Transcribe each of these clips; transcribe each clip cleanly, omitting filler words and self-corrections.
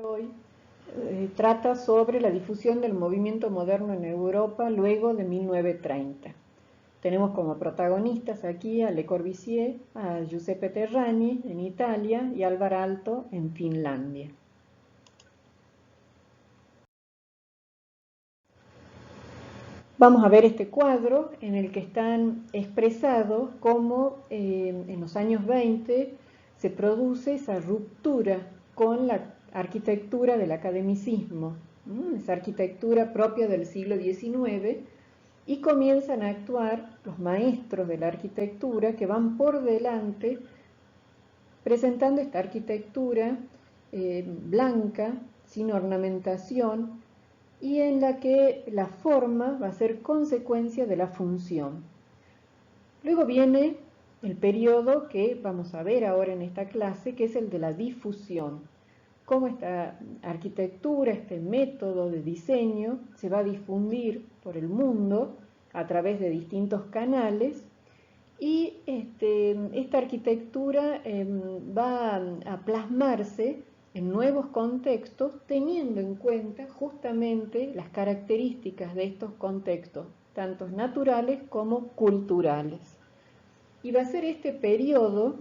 Hoy trata sobre la difusión del movimiento moderno en Europa luego de 1930. Tenemos como protagonistas aquí a Le Corbusier, a Giuseppe Terragni en Italia y Alvar Aalto en Finlandia. Vamos a ver este cuadro en el que están expresados cómo en los años 20 se produce esa ruptura con la arquitectura del academicismo, esa arquitectura propia del siglo XIX, y comienzan a actuar los maestros de la arquitectura que van por delante presentando esta arquitectura blanca, sin ornamentación, y en la que la forma va a ser consecuencia de la función. Luego viene el periodo que vamos a ver ahora en esta clase, que es el de la difusión. Cómo esta arquitectura, este método de diseño se va a difundir por el mundo a través de distintos canales, y esta arquitectura va a plasmarse en nuevos contextos, teniendo en cuenta justamente las características de estos contextos, tanto naturales como culturales. Y va a ser este periodo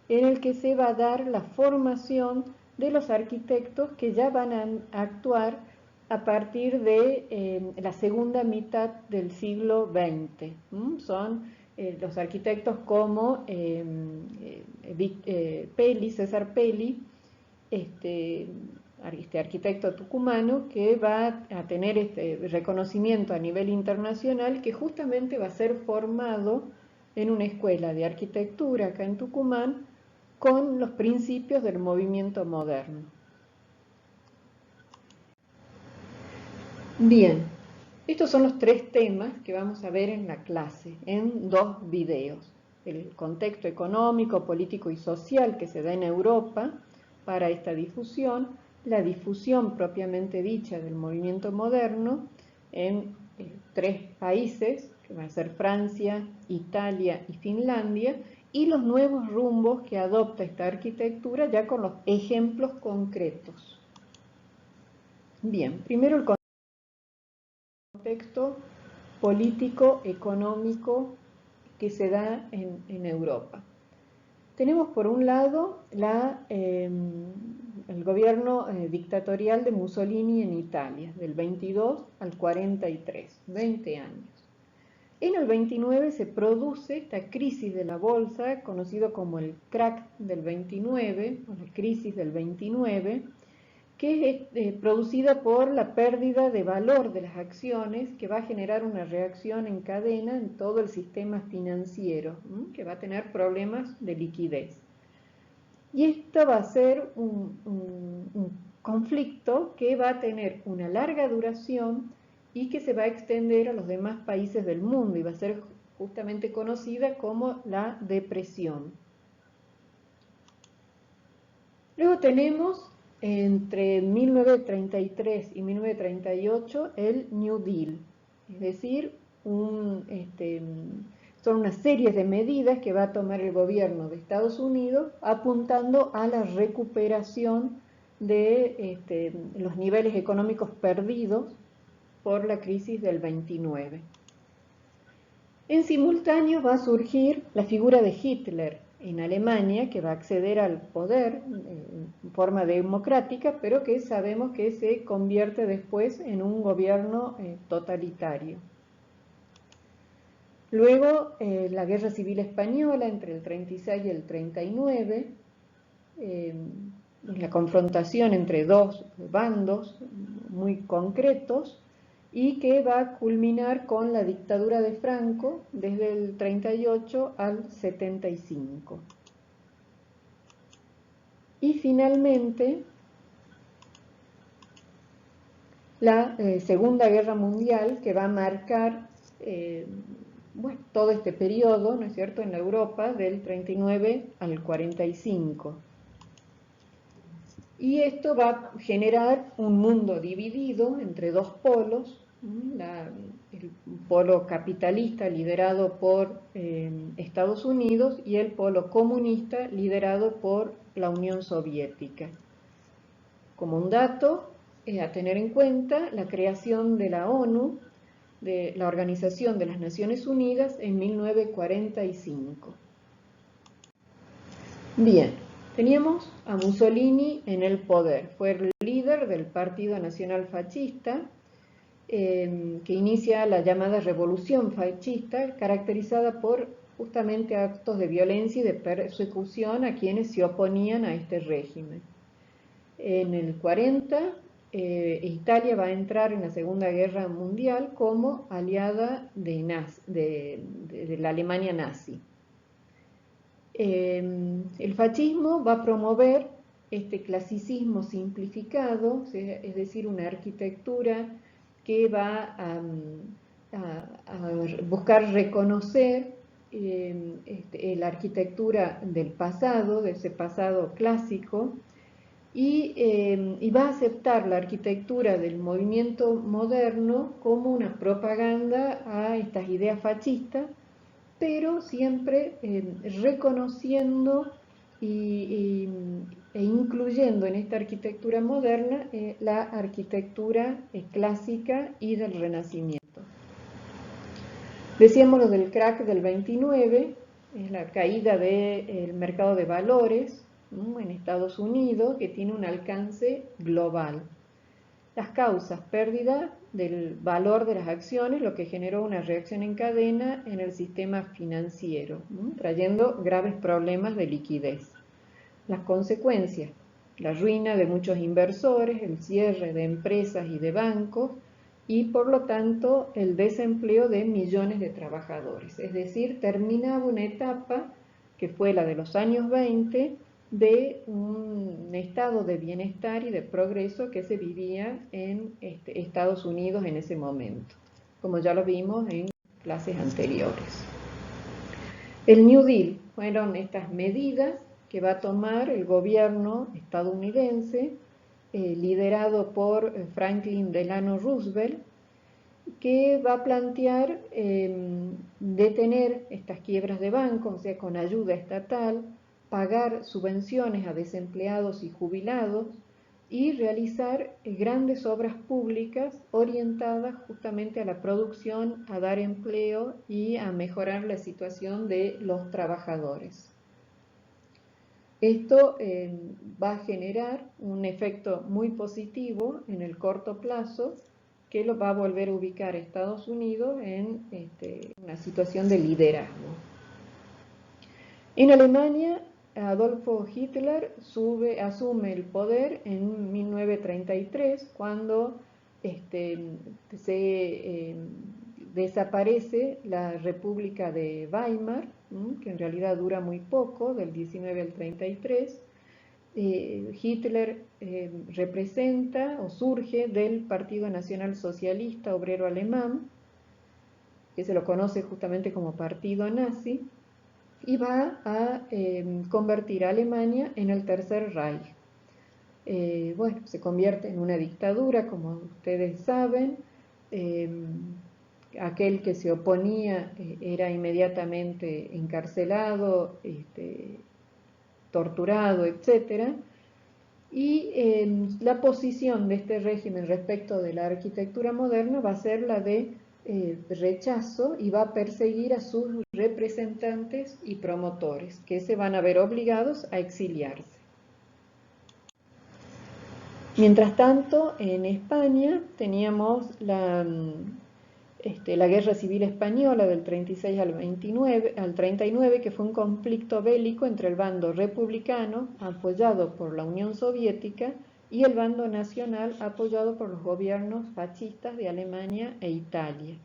en el que se va a dar la formación de los arquitectos que ya van a actuar a partir de la segunda mitad del siglo XX. Son los arquitectos como César Pelli, este arquitecto tucumano, que va a tener este reconocimiento a nivel internacional, que justamente va a ser formado en una escuela de arquitectura acá en Tucumán con los principios del movimiento moderno. Bien, estos son los tres temas que vamos a ver en la clase, en dos videos. El contexto económico, político y social que se da en Europa para esta difusión, la difusión propiamente dicha del movimiento moderno en tres países, que van a ser Francia, Italia y Finlandia, y los nuevos rumbos que adopta esta arquitectura ya con los ejemplos concretos. Bien, primero el contexto político, económico que se da en Europa. Tenemos por un lado el gobierno dictatorial de Mussolini en Italia, del 22 al 43, 20 años. En el 29 se produce esta crisis de la bolsa, conocido como el crack del 29, o la crisis del 29, que es producida por la pérdida de valor de las acciones, que va a generar una reacción en cadena en todo el sistema financiero, que va a tener problemas de liquidez. Y esto va a ser un conflicto que va a tener una larga duración y que se va a extender a los demás países del mundo, y va a ser justamente conocida como la depresión. Luego tenemos entre 1933 y 1938 el New Deal, es decir, son una serie de medidas que va a tomar el gobierno de Estados Unidos apuntando a la recuperación de los niveles económicos perdidos por la crisis del 29. En simultáneo va a surgir la figura de Hitler en Alemania, que va a acceder al poder en forma democrática, pero que sabemos que se convierte después en un gobierno totalitario. Luego, la Guerra Civil Española entre el 36 y el 39, la confrontación entre dos bandos muy concretos, y que va a culminar con la dictadura de Franco desde el 38 al 75. Y finalmente, la Segunda Guerra Mundial, que va a marcar todo este periodo, ¿no es cierto?, en la Europa del 39 al 45. Y esto va a generar un mundo dividido entre dos polos, el polo capitalista liderado por Estados Unidos y el polo comunista liderado por la Unión Soviética, como un dato a tener en cuenta, la creación de la ONU, de la Organización de las Naciones Unidas, en 1945. Bien, teníamos a Mussolini en el poder. Fue el líder del Partido Nacional Fascista, que inicia la llamada Revolución Fascista, caracterizada por justamente actos de violencia y de persecución a quienes se oponían a este régimen. En el 40, Italia va a entrar en la Segunda Guerra Mundial como aliada de la Alemania nazi. El fascismo va a promover este clasicismo simplificado, es decir, una arquitectura que va a buscar reconocer la arquitectura del pasado, de ese pasado clásico, y va a aceptar la arquitectura del movimiento moderno como una propaganda a estas ideas fascistas, pero siempre reconociendo e incluyendo en esta arquitectura moderna la arquitectura clásica y del Renacimiento. Decíamos lo del crack del 29, es la caída del mercado de valores en Estados Unidos, que tiene un alcance global. Las causas: pérdida del valor de las acciones, lo que generó una reacción en cadena en el sistema financiero, trayendo graves problemas de liquidez. Las consecuencias: la ruina de muchos inversores, el cierre de empresas y de bancos, y por lo tanto el desempleo de millones de trabajadores. Es decir, terminaba una etapa que fue la de los años 20, de un estado de bienestar y de progreso que se vivía en Estados Unidos en ese momento, como ya lo vimos en clases anteriores. El New Deal fueron estas medidas que va a tomar el gobierno estadounidense, liderado por Franklin Delano Roosevelt, que va a plantear detener estas quiebras de bancos, o sea, con ayuda estatal, pagar subvenciones a desempleados y jubilados y realizar grandes obras públicas orientadas justamente a la producción, a dar empleo y a mejorar la situación de los trabajadores. Esto va a generar un efecto muy positivo en el corto plazo, que lo va a volver a ubicar a Estados Unidos en una situación de liderazgo. En Alemania, Adolfo Hitler asume el poder en 1933, cuando se desaparece la República de Weimar, que en realidad dura muy poco, del 19 al 33. Hitler representa o surge del Partido Nacional Socialista Obrero Alemán, que se lo conoce justamente como partido nazi, y va a convertir a Alemania en el Tercer Reich. Bueno, se convierte en una dictadura, como ustedes saben. Aquel que se oponía era inmediatamente encarcelado, torturado, etc. Y la posición de este régimen respecto de la arquitectura moderna va a ser la de rechazo, y va a perseguir a sus representantes y promotores, que se van a ver obligados a exiliarse. Mientras tanto, en España teníamos la Guerra Civil Española del 36 al 39, que fue un conflicto bélico entre el bando republicano, apoyado por la Unión Soviética, y el bando nacional, apoyado por los gobiernos fascistas de Alemania e Italia.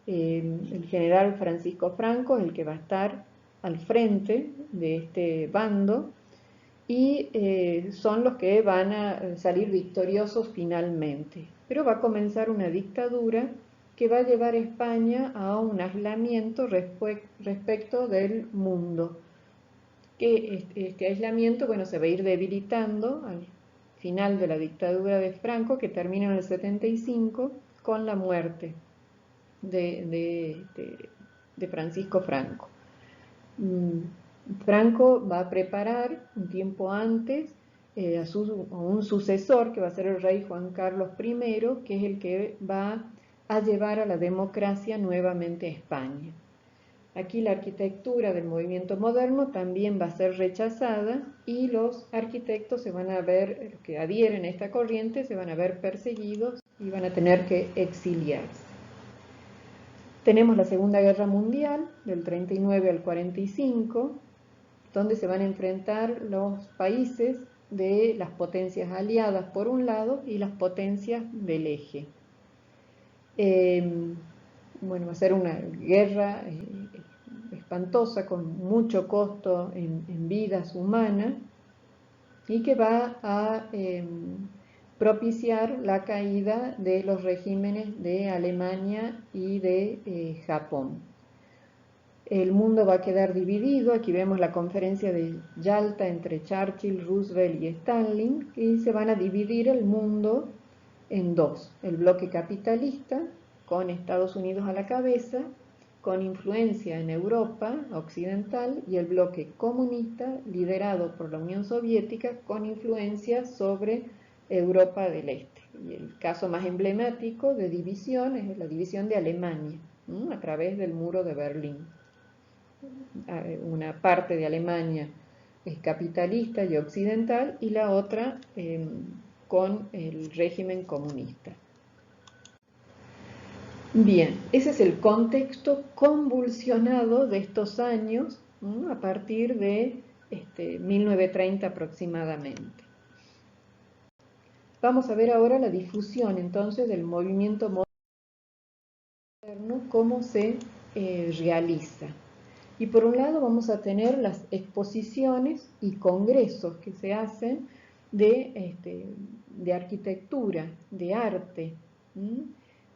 El general Francisco Franco es el que va a estar al frente de este bando, y son los que van a salir victoriosos finalmente. Pero va a comenzar una dictadura que va a llevar a España a un aislamiento respecto del mundo. Que este aislamiento, bueno, se va a ir debilitando al final de la dictadura de Franco, que termina en el 75 con la muerte de Francisco Franco. Franco va a preparar un tiempo antes a un sucesor, que va a ser el rey Juan Carlos I, que es el que va a llevar a la democracia nuevamente a España. Aquí la arquitectura del movimiento moderno también va a ser rechazada y los arquitectos se van a ver, los que adhieren a esta corriente, se van a ver perseguidos y van a tener que exiliarse. Tenemos la Segunda Guerra Mundial, del 39 al 45, donde se van a enfrentar los países de las potencias aliadas por un lado y las potencias del eje. Bueno, va a ser una guerra espantosa, con mucho costo en vidas humanas, y que va a propiciar la caída de los regímenes de Alemania y de Japón. El mundo va a quedar dividido. Aquí vemos la conferencia de Yalta entre Churchill, Roosevelt y Stalin, y se van a dividir el mundo en dos: el bloque capitalista, con Estados Unidos a la cabeza, con influencia en Europa occidental, y el bloque comunista, liderado por la Unión Soviética, con influencia sobre Europa del Este. Y el caso más emblemático de división es la división de Alemania, a través del muro de Berlín. Una parte de Alemania es capitalista y occidental, y la otra con el régimen comunista. Bien, ese es el contexto convulsionado de estos años, a partir de 1930 aproximadamente. Vamos a ver ahora la difusión entonces del movimiento moderno, cómo se realiza. Y por un lado vamos a tener las exposiciones y congresos que se hacen de arquitectura, de arte.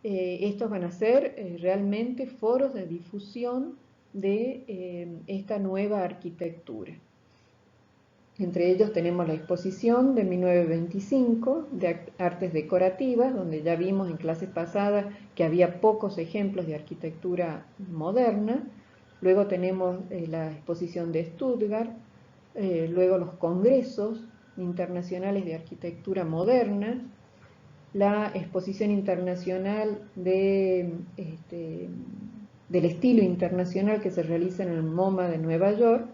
Estos van a ser realmente foros de difusión de esta nueva arquitectura. Entre ellos tenemos la exposición de 1925 de artes decorativas, donde ya vimos en clases pasadas que había pocos ejemplos de arquitectura moderna. Luego tenemos la exposición de Stuttgart, luego los congresos internacionales de arquitectura moderna, la exposición internacional del estilo internacional que se realiza en el MoMA de Nueva York,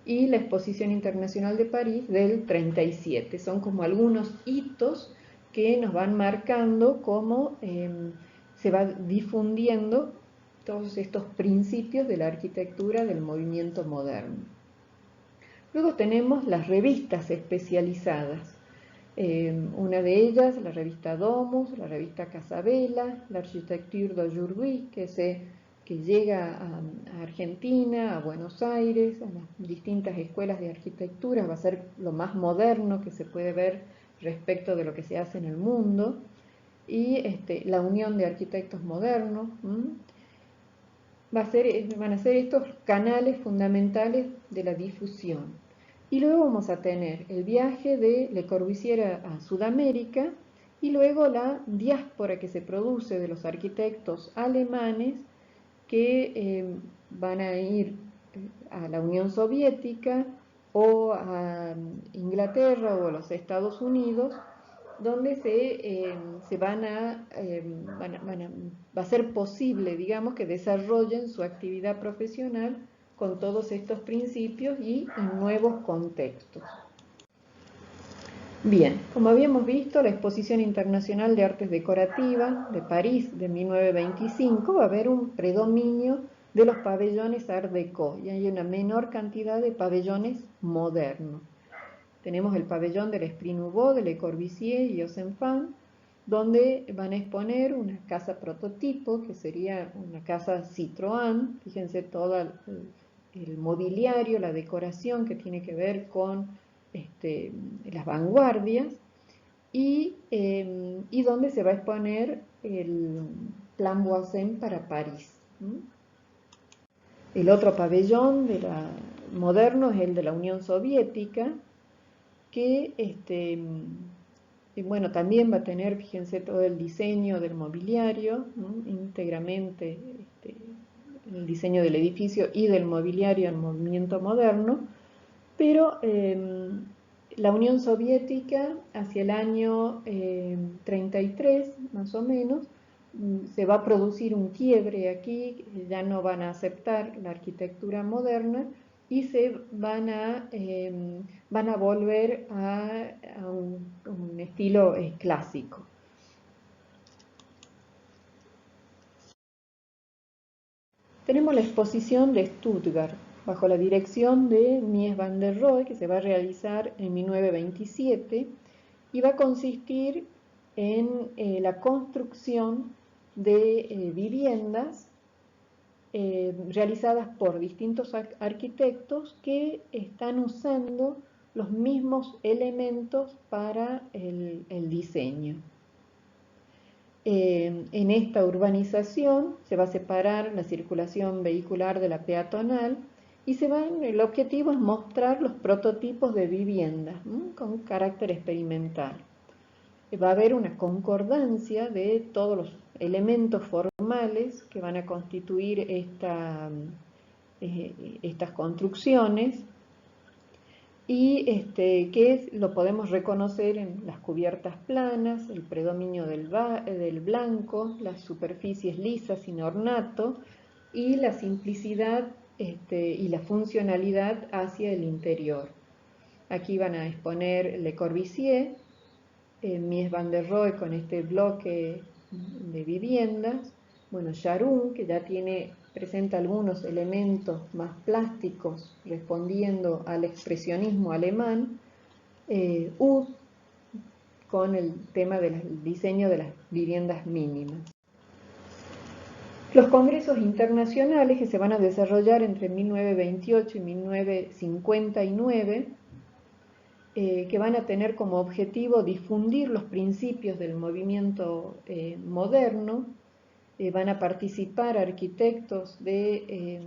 y la exposición internacional de París del 37. Son como algunos hitos que nos van marcando cómo se va difundiendo todos estos principios de la arquitectura del movimiento moderno. Luego tenemos las revistas especializadas. Una de ellas, la revista Domus, la revista Casabella, l'Architecture d'aujourd'hui, que llega a Argentina, a Buenos Aires, a las distintas escuelas de arquitectura. Va a ser lo más moderno que se puede ver respecto de lo que se hace en el mundo. Y la Unión de Arquitectos Modernos. Van a ser estos canales fundamentales de la difusión. Y luego vamos a tener el viaje de Le Corbusier a Sudamérica, y luego la diáspora que se produce de los arquitectos alemanes que van a ir a la Unión Soviética o a Inglaterra o a los Estados Unidos, donde va a ser posible, digamos, que desarrollen su actividad profesional con todos estos principios y en nuevos contextos. Bien, como habíamos visto, la Exposición Internacional de Artes Decorativas de París de 1925 va a haber un predominio de los pabellones Art Deco, y hay una menor cantidad de pabellones modernos. Tenemos el pabellón del Esprit Nouveau de Le Corbusier y Osenfant, donde van a exponer una casa prototipo, que sería una casa Citroën. Fíjense todo el mobiliario, la decoración que tiene que ver con las vanguardias, y donde se va a exponer el Plan Voisin para París. El otro pabellón moderno es el de la Unión Soviética, que bueno, también va a tener, fíjense, todo el diseño del mobiliario, íntegramente el diseño del edificio y del mobiliario en movimiento moderno, pero La Unión Soviética, hacia el año 33, más o menos, se va a producir un quiebre aquí, ya no van a aceptar la arquitectura moderna y se van a volver a un estilo clásico. Tenemos la exposición de Stuttgart, bajo la dirección de Mies van der Rohe, que se va a realizar en 1927 y va a consistir en la construcción de viviendas realizadas por distintos arquitectos que están usando los mismos elementos para el diseño. En esta urbanización se va a separar la circulación vehicular de la peatonal y el objetivo es mostrar los prototipos de viviendas con carácter experimental. Va a haber una concordancia de todos los elementos formales que van a constituir estas construcciones y que lo podemos reconocer en las cubiertas planas, el predominio del blanco, las superficies lisas sin ornato y la simplicidad y la funcionalidad hacia el interior. Aquí van a exponer Le Corbusier, Mies van der Rohe con este bloque de viviendas, bueno, Jarun, que ya presenta algunos elementos más plásticos respondiendo al expresionismo alemán, Uth con el tema del diseño de las viviendas mínimas. Los congresos internacionales que se van a desarrollar entre 1928 y 1959, que van a tener como objetivo difundir los principios del movimiento moderno. Van a participar arquitectos de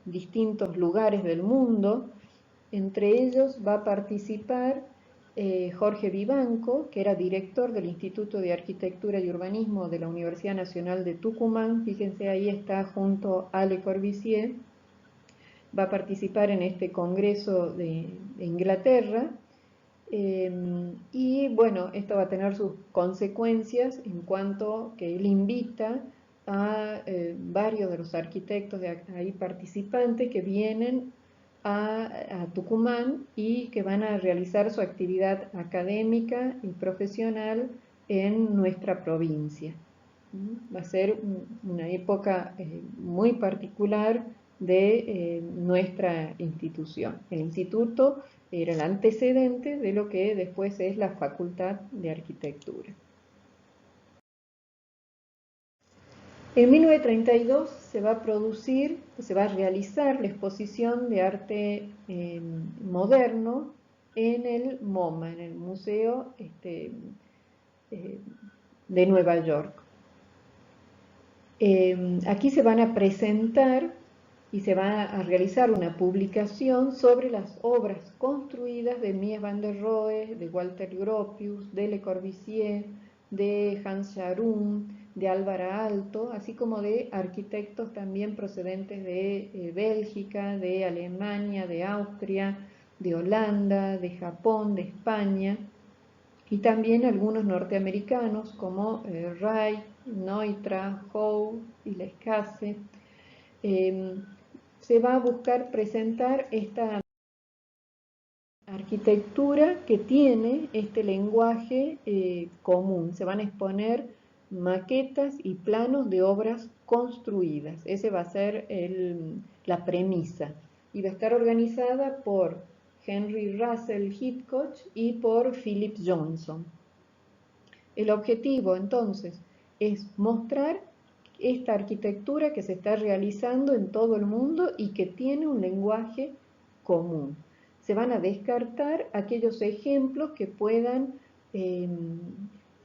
distintos lugares del mundo. Entre ellos va a participar Jorge Vivanco, que era director del Instituto de Arquitectura y Urbanismo de la Universidad Nacional de Tucumán. Fíjense, ahí está junto a Le Corbusier. Va a participar en este congreso de Inglaterra. Y bueno, esto va a tener sus consecuencias en cuanto que él invita a varios de los arquitectos de ahí participantes que vienen a Tucumán y que van a realizar su actividad académica y profesional en nuestra provincia. Va a ser una época muy particular de nuestra institución. El instituto era el antecedente de lo que después es la Facultad de Arquitectura. En 1932 se va a realizar la exposición de arte moderno en el MoMA, en el Museo de Nueva York. Aquí se van a presentar y se va a realizar una publicación sobre las obras construidas de Mies van der Rohe, de Walter Gropius, de Le Corbusier, de Hans Jarun, de Álvaro Aalto, así como de arquitectos también procedentes de Bélgica, de Alemania, de Austria, de Holanda, de Japón, de España, y también algunos norteamericanos como Wright, Neutra, Howe y Lescase. Se va a buscar presentar esta arquitectura que tiene este lenguaje común. Se van a exponer maquetas y planos de obras construidas. Ese va a ser la premisa. Y va a estar organizada por Henry Russell Hitchcock y por Philip Johnson. El objetivo, entonces, es mostrar esta arquitectura que se está realizando en todo el mundo y que tiene un lenguaje común. Se van a descartar aquellos ejemplos que puedan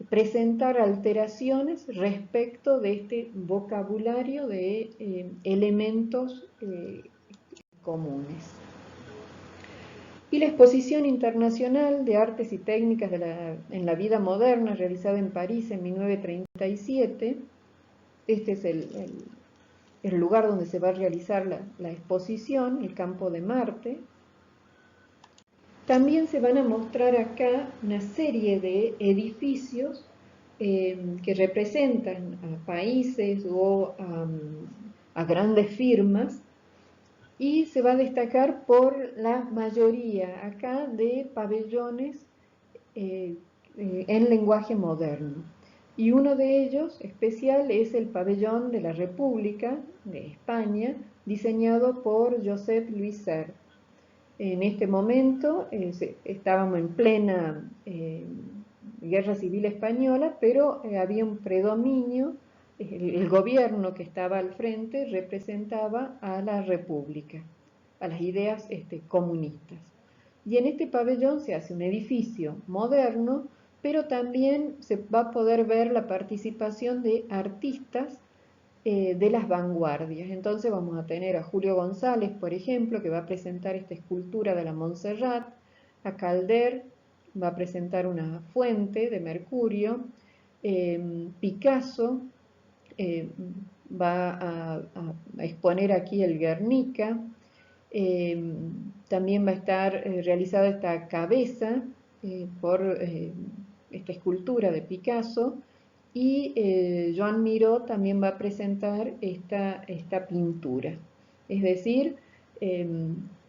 presentar alteraciones respecto de este vocabulario de elementos comunes. Y la Exposición Internacional de Artes y Técnicas en la Vida Moderna, realizada en París en 1937, este es el lugar donde se va a realizar la exposición, el Campo de Marte. También se van a mostrar acá una serie de edificios que representan a países o a grandes firmas, y se va a destacar por la mayoría acá de pabellones en lenguaje moderno. Y uno de ellos especial es el pabellón de la República de España, diseñado por Josep Lluís En este momento estábamos en plena guerra civil española, pero había un predominio, el gobierno que estaba al frente representaba a la República, a las ideas comunistas. Y en este pabellón se hace un edificio moderno, pero también se va a poder ver la participación de artistas de las vanguardias. Entonces vamos a tener a Julio González, por ejemplo, que va a presentar esta escultura de la Montserrat, a Calder, va a presentar una fuente de Mercurio, Picasso va a exponer aquí el Guernica, también va a estar realizada esta cabeza por esta escultura de Picasso, y Joan Miró también va a presentar esta pintura. Es decir,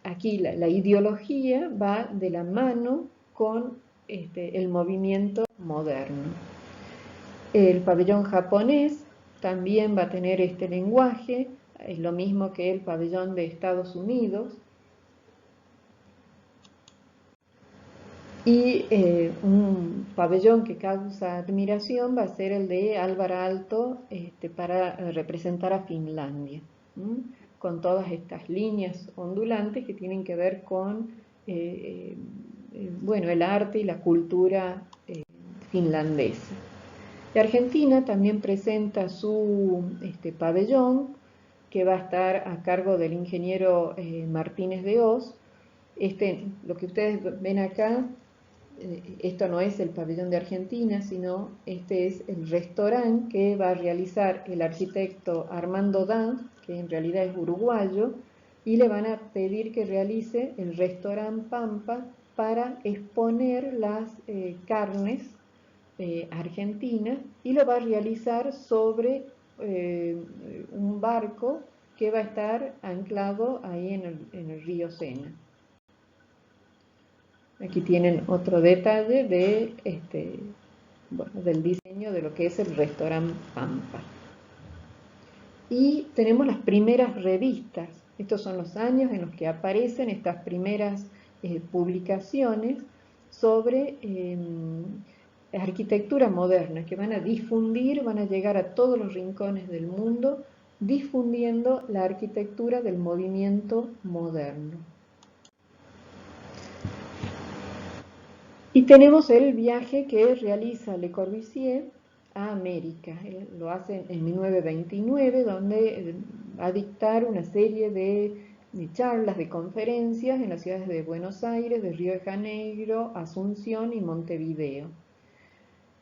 aquí la ideología va de la mano con el movimiento moderno. El pabellón japonés también va a tener este lenguaje, es lo mismo que el pabellón de Estados Unidos. Y un pabellón que causa admiración va a ser el de Álvaro Aalto para representar a Finlandia, con todas estas líneas ondulantes que tienen que ver con bueno, el arte y la cultura finlandesa. Y Argentina también presenta su pabellón, que va a estar a cargo del ingeniero Martínez de Hoz. Lo que ustedes ven acá, esto no es el pabellón de Argentina, sino este es el restaurante que va a realizar el arquitecto Armando Dan, que en realidad es uruguayo, y le van a pedir que realice el restaurante Pampa para exponer las carnes argentinas, y lo va a realizar sobre un barco que va a estar anclado ahí en el río Sena. Aquí tienen otro detalle del diseño de lo que es el restaurante Pampa. Y tenemos las primeras revistas. Estos son los años en los que aparecen estas primeras publicaciones sobre arquitectura moderna, que van a difundir, van a llegar a todos los rincones del mundo, difundiendo la arquitectura del movimiento moderno. Y tenemos el viaje que realiza Le Corbusier a América. Él lo hace en 1929, donde va a dictar una serie de charlas, de conferencias en las ciudades de Buenos Aires, de Río de Janeiro, Asunción y Montevideo.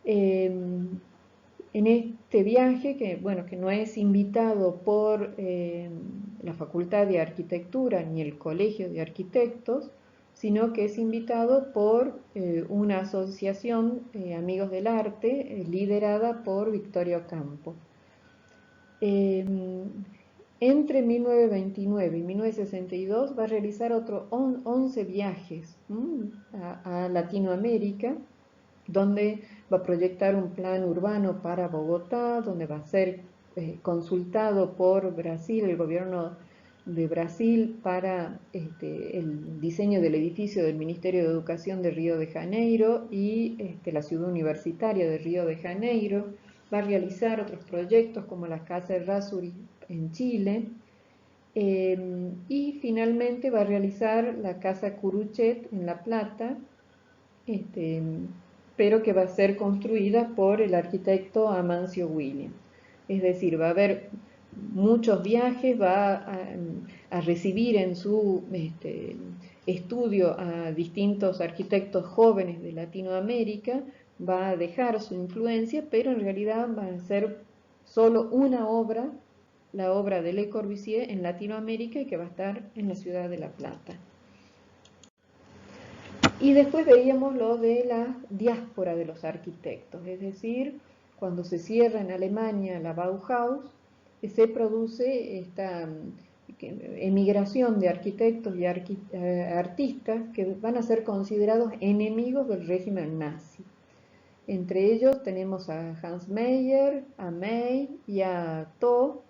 En este viaje, que no es invitado por la Facultad de Arquitectura ni el Colegio de Arquitectos, sino que es invitado por una asociación Amigos del Arte, liderada por Victorio Campo. Entre 1929 y 1962 va a realizar otros 11 viajes a Latinoamérica, donde va a proyectar un plan urbano para Bogotá, donde va a ser consultado por Brasil, el gobierno de Brasil, para el diseño del edificio del Ministerio de Educación de Río de Janeiro y la ciudad universitaria de Río de Janeiro. Va a realizar otros proyectos como la Casa Errázuriz en Chile, y finalmente va a realizar la Casa Curuchet en La Plata, pero que va a ser construida por el arquitecto Amancio Williams. Es decir, va a haber muchos viajes, va a recibir en su estudio a distintos arquitectos jóvenes de Latinoamérica, va a dejar su influencia, pero en realidad va a ser solo una obra, la obra de Le Corbusier en Latinoamérica, y que va a estar en la ciudad de La Plata. Y después veíamos lo de la diáspora de los arquitectos, es decir, cuando se cierra en Alemania la Bauhaus, se produce esta emigración de arquitectos y artistas que van a ser considerados enemigos del régimen nazi. Entre ellos tenemos a Hans Meyer, a May y a Tho,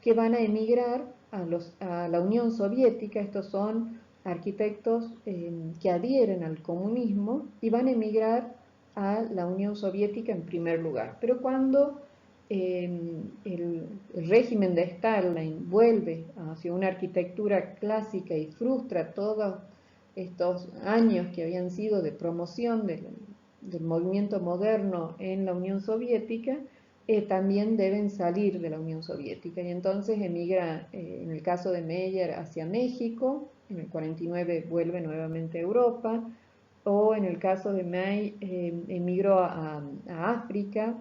que van a emigrar a la Unión Soviética. Estos son arquitectos que adhieren al comunismo y van a emigrar a la Unión Soviética en primer lugar. Pero cuando el régimen de Stalin vuelve hacia una arquitectura clásica y frustra todos estos años que habían sido de promoción del movimiento moderno en la Unión Soviética, también deben salir de la Unión Soviética. Y entonces emigra, en el caso de Meyer, hacia México, en el 49 vuelve nuevamente a Europa, o en el caso de May, emigró a África,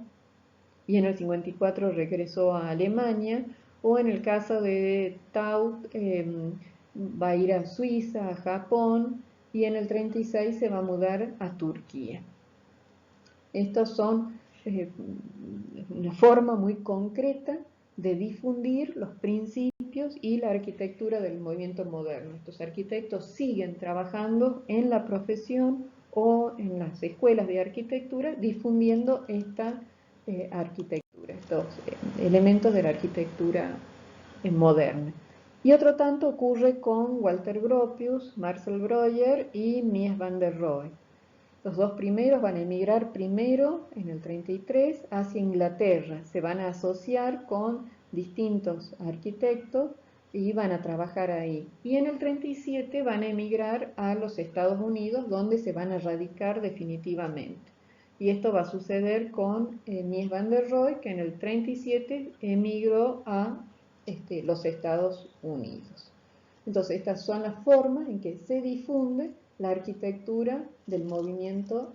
y en el 54 regresó a Alemania, o en el caso de Taut, va a ir a Suiza, a Japón, y en el 36 se va a mudar a Turquía. Estos son una forma muy concreta de difundir los principios y la arquitectura del movimiento moderno. Estos arquitectos siguen trabajando en la profesión o en las escuelas de arquitectura difundiendo esta arquitectura, estos elementos de la arquitectura moderna. Y otro tanto ocurre con Walter Gropius, Marcel Breuer y Mies van der Rohe. Los dos primeros van a emigrar primero, en el 33, hacia Inglaterra. Se van a asociar con distintos arquitectos y van a trabajar ahí. Y en el 37 van a emigrar a los Estados Unidos, donde se van a radicar definitivamente. Y esto va a suceder con Mies van der Rohe, que en el 37 emigró a los Estados Unidos. Entonces, estas son las formas en que se difunde la arquitectura del movimiento